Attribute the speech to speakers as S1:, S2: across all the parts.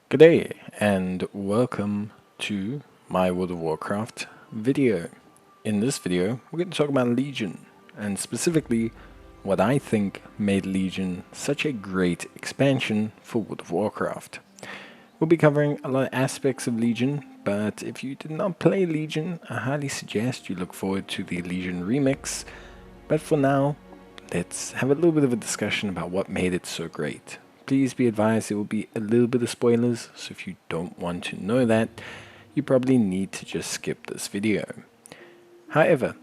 S1: G'day and welcome to my World of Warcraft video. In this video, we're going to talk about Legion, and specifically what I think made Legion such a great expansion for World of Warcraft. We'll be covering a lot of aspects of Legion, but if you did not play Legion, I highly suggest you look forward to the Legion remix. But for now, let's have a little bit of a discussion about what made it so great. Please be advised there will be a little bit of spoilers, so if you don't want to know that, you probably need to just skip this video. However,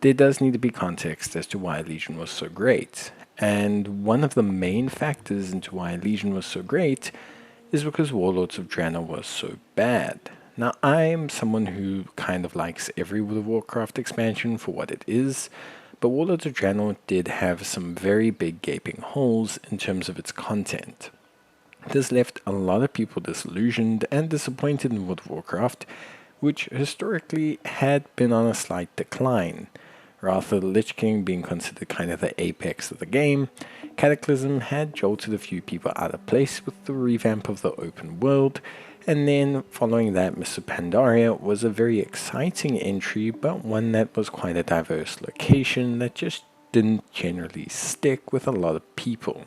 S1: there does need to be context as to why Legion was so great, and one of the main factors into why Legion was so great is because Warlords of Draenor was so bad. Now, I'm someone who kind of likes every World of Warcraft expansion for what it is, but Warlords of Draenor did have some very big gaping holes in terms of its content. This left a lot of people disillusioned and disappointed in World of Warcraft, which historically had been on a slight decline. Rather, the Lich King being considered kind of the apex of the game, Cataclysm had jolted a few people out of place with the revamp of the open world, and then following that, Mr. Pandaria was a very exciting entry, but one that was quite a diverse location that just didn't generally stick with a lot of people.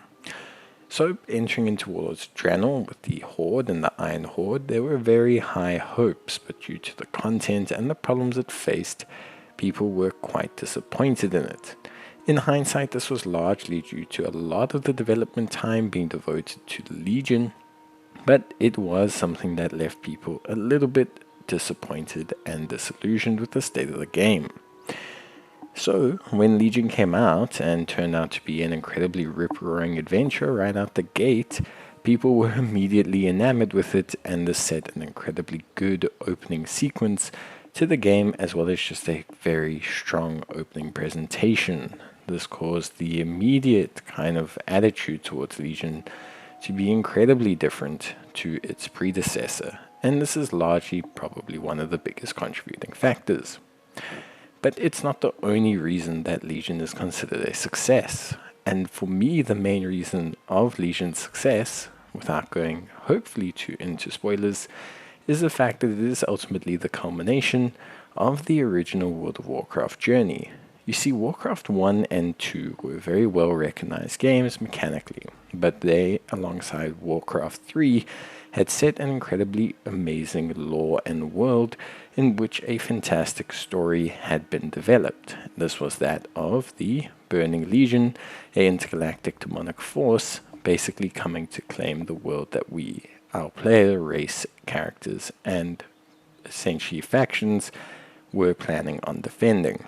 S1: So, entering into Warlords of Draenor with the Horde and the Iron Horde, there were very high hopes, but due to the content and the problems it faced, people were quite disappointed in it. In hindsight, this was largely due to a lot of the development time being devoted to the Legion, but it was something that left people a little bit disappointed and disillusioned with the state of the game. So, when Legion came out and turned out to be an incredibly rip-roaring adventure right out the gate, people were immediately enamored with it, and this set an incredibly good opening sequence to the game, as well as just a very strong opening presentation. This caused the immediate kind of attitude towards Legion to be incredibly different to its predecessor, and this is largely probably one of the biggest contributing factors. But it's not the only reason that Legion is considered a success, and for me the main reason of Legion's success, without going hopefully too into spoilers, is the fact that it is ultimately the culmination of the original World of Warcraft journey. You see, Warcraft 1 and 2 were very well recognized games mechanically, but they, alongside Warcraft 3, had set an incredibly amazing lore and world in which a fantastic story had been developed. This was that of the Burning Legion, an intergalactic demonic force, basically coming to claim the world that we, our player, race, characters, and essentially factions, were planning on defending.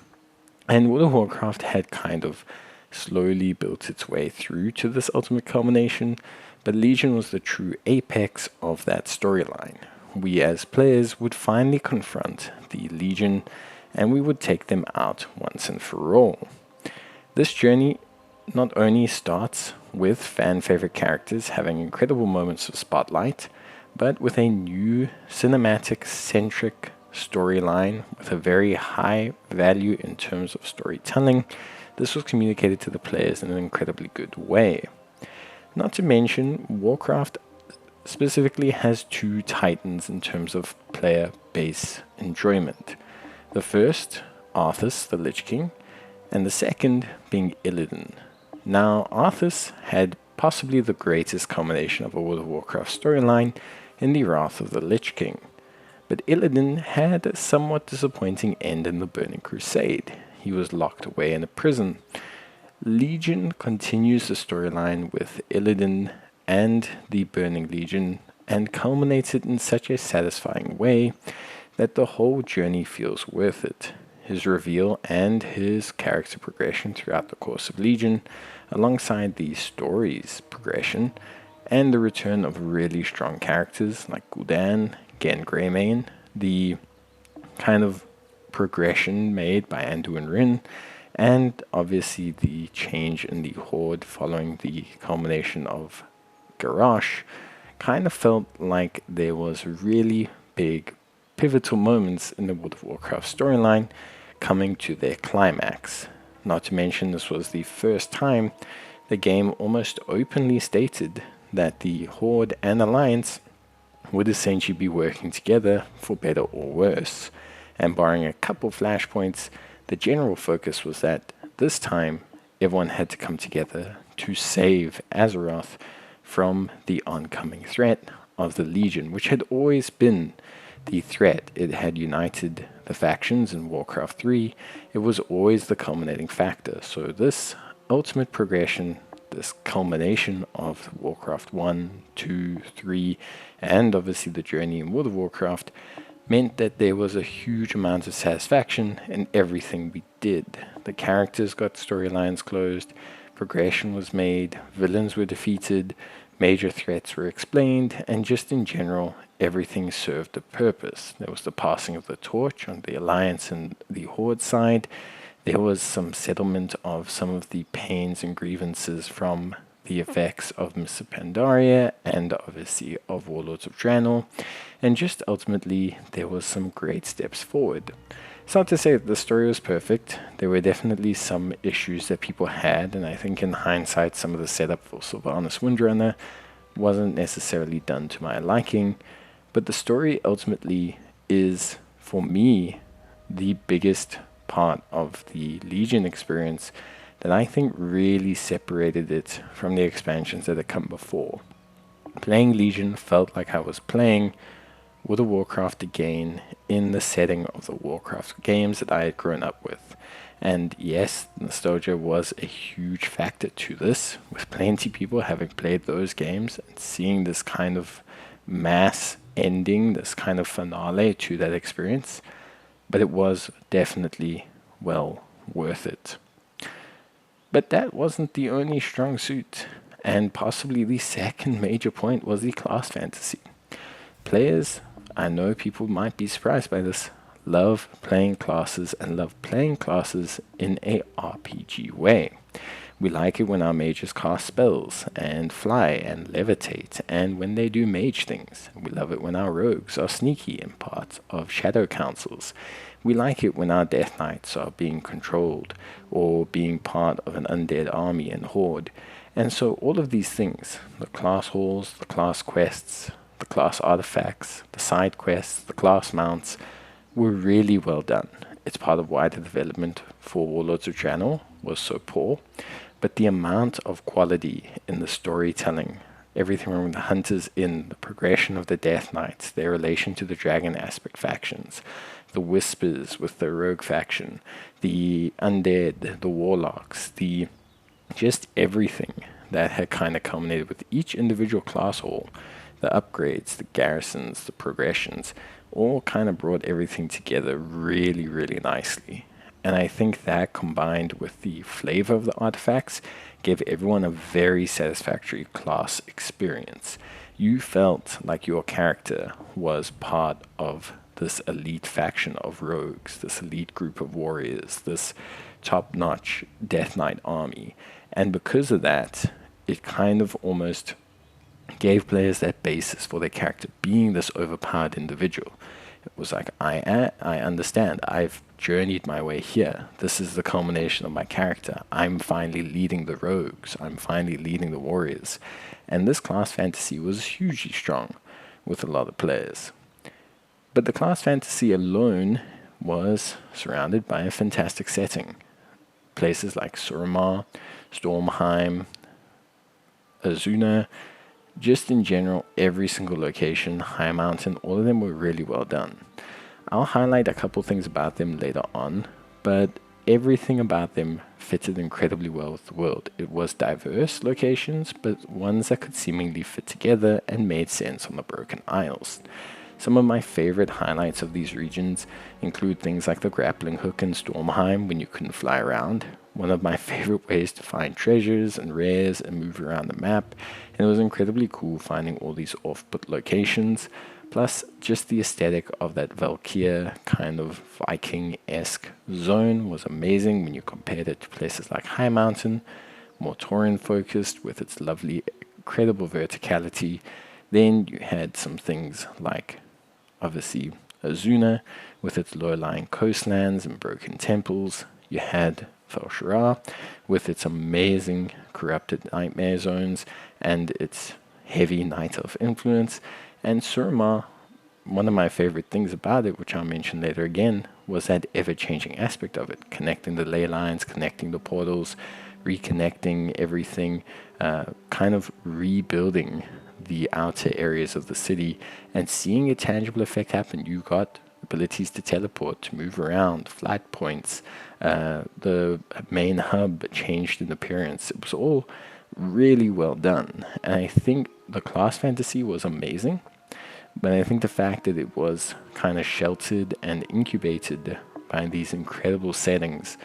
S1: And World of Warcraft had kind of slowly built its way through to this ultimate culmination, but Legion was the true apex of that storyline. We as players would finally confront the Legion, and we would take them out once and for all. This journey not only starts with fan-favorite characters having incredible moments of spotlight, but with a new cinematic-centric storyline with a very high value in terms of storytelling. This was communicated to the players in an incredibly good way. Not to mention, Warcraft specifically has two titans in terms of player base enjoyment. The first, Arthas, the Lich King, and the second being Illidan. Now, Arthas had possibly the greatest culmination of a World of Warcraft storyline in the Wrath of the Lich King. But Illidan had a somewhat disappointing end in the Burning Crusade. He was locked away in a prison. Legion continues the storyline with Illidan and the Burning Legion and culminates it in such a satisfying way that the whole journey feels worth it. His reveal and his character progression throughout the course of Legion, alongside the story's progression, and the return of really strong characters like Gul'dan, Gen Greymane, the kind of progression made by Anduin Wrynn, and obviously the change in the Horde following the culmination of Garrosh, kind of felt like there was really big pivotal moments in the World of Warcraft storyline coming to their climax. Not to mention, this was the first time the game almost openly stated that the Horde and Alliance would essentially be working together for better or worse. And barring a couple flashpoints, the general focus was that this time everyone had to come together to save Azeroth from the oncoming threat of the Legion, which had always been the threat. It had united the factions in Warcraft 3. It was always the culminating factor. So this ultimate progression, this culmination of Warcraft 1, 2, 3, and obviously the journey in World of Warcraft, meant that there was a huge amount of satisfaction in everything we did. The characters got storylines closed, progression was made, villains were defeated, major threats were explained, and just in general, everything served a purpose. There was the passing of the torch on the Alliance and the Horde side. There was some settlement of some of the pains and grievances from the effects of Mists of Pandaria and obviously of Warlords of Draenor, and just ultimately there was some great steps forward. It's not to say that the story was perfect. There were definitely some issues that people had, and I think in hindsight some of the setup for Sylvanas Windrunner wasn't necessarily done to my liking, but the story ultimately is, for me, the biggest part of the Legion experience that I think really separated it from the expansions that had come before. Playing Legion felt like I was playing World of Warcraft again in the setting of the Warcraft games that I had grown up with. And yes, nostalgia was a huge factor to this, with plenty of people having played those games and seeing this kind of mass ending, this kind of finale to that experience. But it was definitely well worth it. But that wasn't the only strong suit, and possibly the second major point was the class fantasy. Players, I know people might be surprised by this, love playing classes and love playing classes in a RPG way. We like it when our mages cast spells and fly and levitate, and when they do mage things. We love it when our rogues are sneaky and part of shadow councils. We like it when our death knights are being controlled or being part of an undead army and horde. And so all of these things, the class halls, the class quests, the class artifacts, the side quests, the class mounts, were really well done. It's part of why the development for Warlords of Draenor was so poor, but the amount of quality in the storytelling, everything from the Hunters Inn, the progression of the Death Knights, their relation to the Dragon Aspect factions, the Whispers with the Rogue faction, the Undead, the Warlocks, the just everything that had kind of culminated with each individual class hall, the upgrades, the garrisons, the progressions, all kind of brought everything together really, really nicely. And I think that combined with the flavor of the artifacts gave everyone a very satisfactory class experience. You felt like your character was part of this elite faction of rogues, this elite group of warriors, this top-notch Death Knight army. And because of that, it kind of almost gave players that basis for their character being this overpowered individual. It was like, I understand. I've journeyed my way here. This is the culmination of my character. I'm finally leading the rogues. I'm finally leading the warriors. And this class fantasy was hugely strong with a lot of players. But the class fantasy alone was surrounded by a fantastic setting. Places like Suramar, Stormheim, Azuna, just in general, every single location, High Mountain, all of them were really well done. I'll highlight a couple things about them later on, but everything about them fitted incredibly well with the world. It was diverse locations, but ones that could seemingly fit together and made sense on the Broken Isles. Some of my favorite highlights of these regions include things like the grappling hook in Stormheim when you couldn't fly around. One of my favorite ways to find treasures and rares and move around the map, and it was incredibly cool finding all these off-put locations, plus just the aesthetic of that Valkyria kind of Viking-esque zone was amazing when you compared it to places like High Mountain, more Tauren focused with its lovely, incredible verticality. Then you had some things like obviously Azuna with its low-lying coastlands and broken temples. You had Fel-Shara with its amazing corrupted nightmare zones and its heavy Night Elf influence. And Suramar, one of my favorite things about it, which I'll mention later again, was that ever-changing aspect of it, connecting the ley lines, connecting the portals, reconnecting everything, kind of rebuilding the outer areas of the city and seeing a tangible effect happen. You got abilities to teleport, to move around, flight points, the main hub changed in appearance. It was all really well done, and I think the class fantasy was amazing, but I think the fact that it was kind of sheltered and incubated by these incredible settings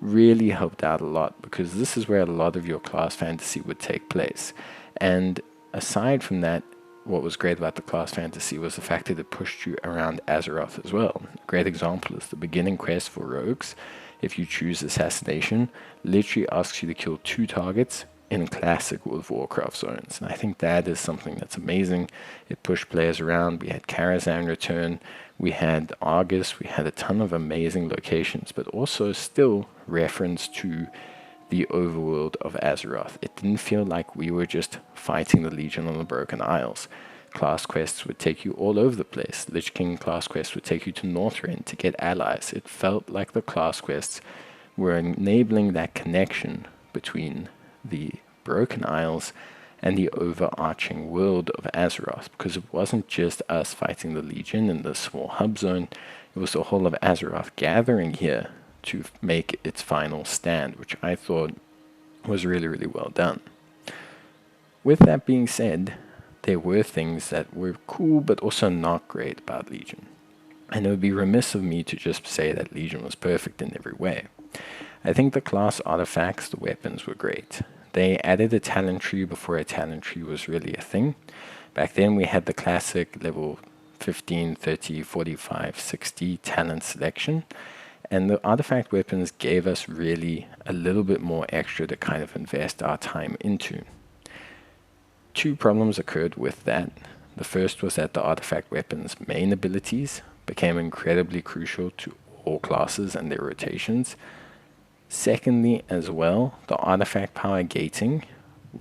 S1: really helped out a lot, because this is where a lot of your class fantasy would take place. And aside from that, what was great about the class fantasy was the fact that it pushed you around Azeroth as well. A great example is the beginning quest for rogues. If you choose assassination, literally asks you to kill 2 targets in classic World of Warcraft zones. And I think that is something that's amazing. It pushed players around. We had Karazhan return, we had Argus, we had a ton of amazing locations, but also still reference to the overworld of Azeroth. It didn't feel like we were just fighting the Legion on the Broken Isles. Class quests would take you all over the place. Lich King class quests would take you to Northrend to get allies. It felt like the class quests were enabling that connection between the Broken Isles and the overarching world of Azeroth, because it wasn't just us fighting the Legion in the small hub zone, it was the whole of Azeroth gathering here to make its final stand, which I thought was really, really well done. With that being said, there were things that were cool but also not great about Legion. And it would be remiss of me to just say that Legion was perfect in every way. I think the class artifacts, the weapons, were great. They added a talent tree before a talent tree was really a thing. Back then we had the classic level 15, 30, 45, 60 talent selection, and the artifact weapons gave us really a little bit more extra to kind of invest our time into. 2 problems occurred with that. The first was that the artifact weapons' main abilities became incredibly crucial to all classes and their rotations. Secondly, as well, the artifact power gating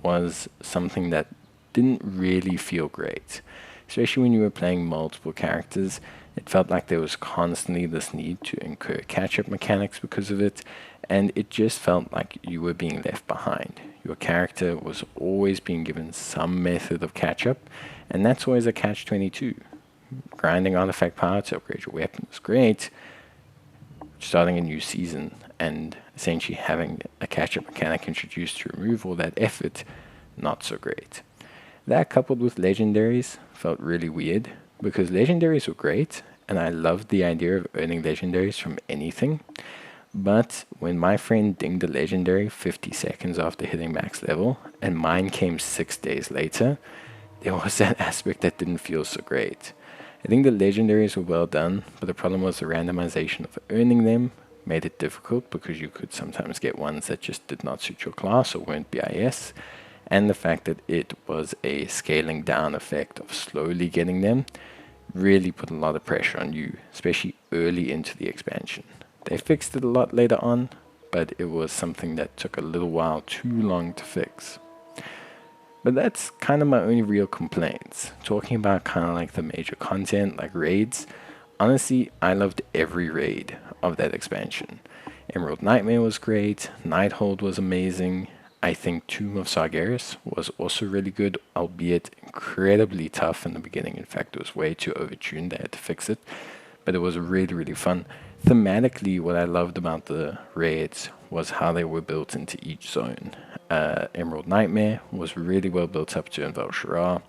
S1: was something that didn't really feel great. Especially when you were playing multiple characters, it felt like there was constantly this need to incur catch-up mechanics because of it, and it just felt like you were being left behind. Your character was always being given some method of catch-up, and that's always a catch-22. Grinding artifact power to upgrade your weapon was great. Starting a new season and essentially having a catch-up mechanic introduced to remove all that effort, not so great. That coupled with legendaries felt really weird, because legendaries were great, and I loved the idea of earning legendaries from anything, but when my friend dinged a legendary 50 seconds after hitting max level, and mine came 6 days later, there was that aspect that didn't feel so great. I think the legendaries were well done, but the problem was the randomization of earning them made it difficult, because you could sometimes get ones that just did not suit your class or weren't BIS, and the fact that it was a scaling down effect of slowly getting them really put a lot of pressure on you, especially early into the expansion. They fixed it a lot later on, but it was something that took a little while too long to fix. But that's kind of my only real complaints. Talking about kind of like the major content, like raids, honestly, I loved every raid of that expansion. Emerald Nightmare was great, Nighthold was amazing. I think Tomb of Sargeras was also really good, albeit incredibly tough in the beginning. In fact, it was way too overtuned, they had to fix it. But it was really, really fun. Thematically, what I loved about the raids was how they were built into each zone. Emerald Nightmare was really well built up to Envel Shirar.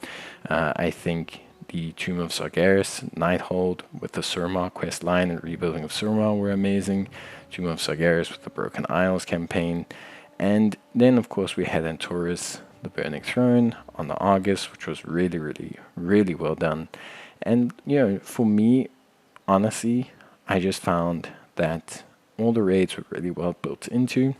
S1: I think the Tomb of Sargeras, Nighthold with the Suramar quest line and rebuilding of Suramar were amazing. Tomb of Sargeras with the Broken Isles campaign. And then, of course, we had Antorus, the Burning Throne, on the Argus, which was really, really, really well done. And, you know, for me, honestly, I just found that all the raids were really well built into,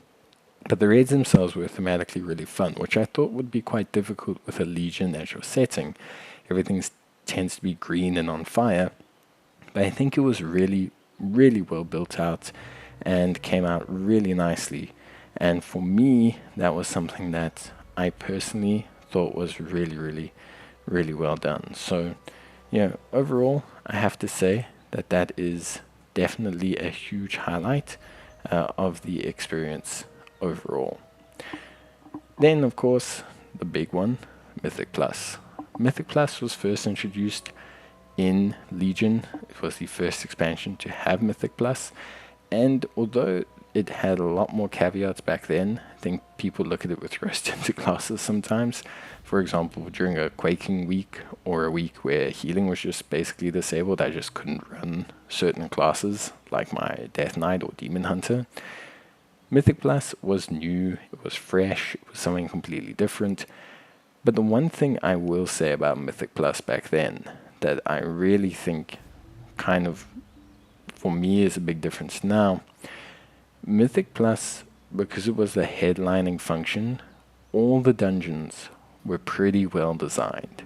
S1: but the raids themselves were thematically really fun, which I thought would be quite difficult with a Legion as your setting. Everything tends to be green and on fire, but I think it was really, really well built out and came out really nicely. And for me, that was something that I personally thought was really, really, really well done. So, overall, I have to say that that is definitely a huge highlight of the experience overall. Then, of course, the big one, Mythic Plus. Mythic Plus was first introduced in Legion. It was the first expansion to have Mythic Plus, and although it had a lot more caveats back then, I think people look at it with rose-tinted glasses sometimes. For example, during a quaking week or a week where healing was just basically disabled, I just couldn't run certain classes like my Death Knight or Demon Hunter. Mythic Plus was new, it was fresh, it was something completely different. But the one thing I will say about Mythic Plus back then that I really think kind of, for me, is a big difference now, Mythic Plus, because it was the headlining function, all the dungeons were pretty well designed.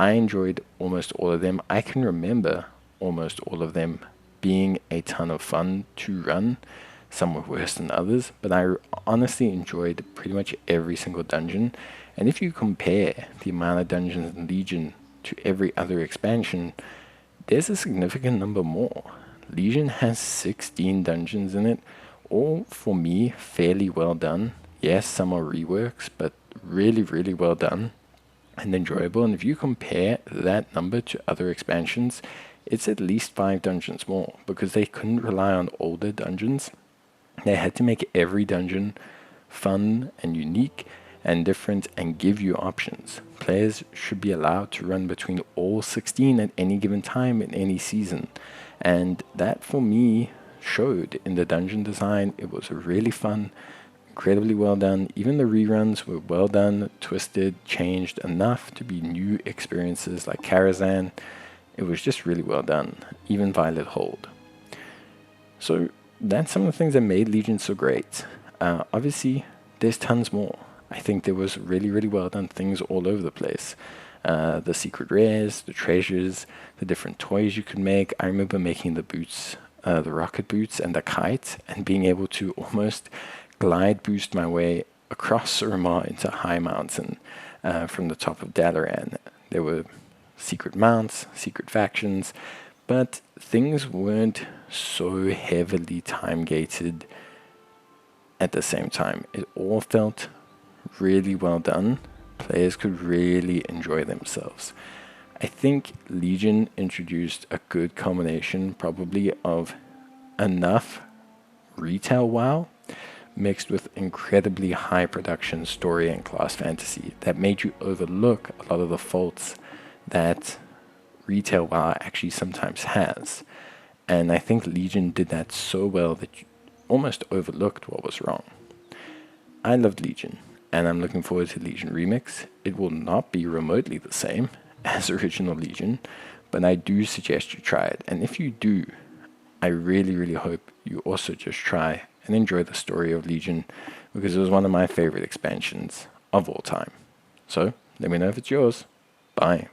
S1: I enjoyed almost all of them. I can remember almost all of them being a ton of fun to run. Some were worse than others, but I honestly enjoyed pretty much every single dungeon. And if you compare the amount of dungeons in Legion to every other expansion, there's a significant number more. Legion has 16 dungeons in it, all for me fairly well done. Yes, some are reworks, but really, really well done and enjoyable. And if you compare that number to other expansions, it's at least 5 dungeons more, because they couldn't rely on older dungeons. They had to make every dungeon fun and unique and different and give you options. Players should be allowed to run between all 16 at any given time in any season. And that, for me, showed in the dungeon design. It was really fun, incredibly well done. Even the reruns were well done, twisted, changed enough to be new experiences like Karazhan. It was just really well done, even Violet Hold. So that's some of the things that made Legion so great. Obviously, there's tons more. I think there was really, really well done things all over the place. The secret rares, the treasures, the different toys you could make. I remember making the boots, the rocket boots and the kite, and being able to almost glide boost my way across Suramar into High Mountain from the top of Dalaran. There were secret mounts, secret factions, but things weren't so heavily time-gated at the same time. It all felt really well done. Players could really enjoy themselves. I think Legion introduced a good combination probably of enough retail WoW mixed with incredibly high production story and class fantasy that made you overlook a lot of the faults that retail WoW actually sometimes has. And I think Legion did that so well that you almost overlooked what was wrong. I loved Legion, and I'm looking forward to Legion Remix. It will not be remotely the same as original Legion, but I do suggest you try it. And if you do, I really, really hope you also just try and enjoy the story of Legion, because it was one of my favorite expansions of all time. So let me know if it's yours. Bye.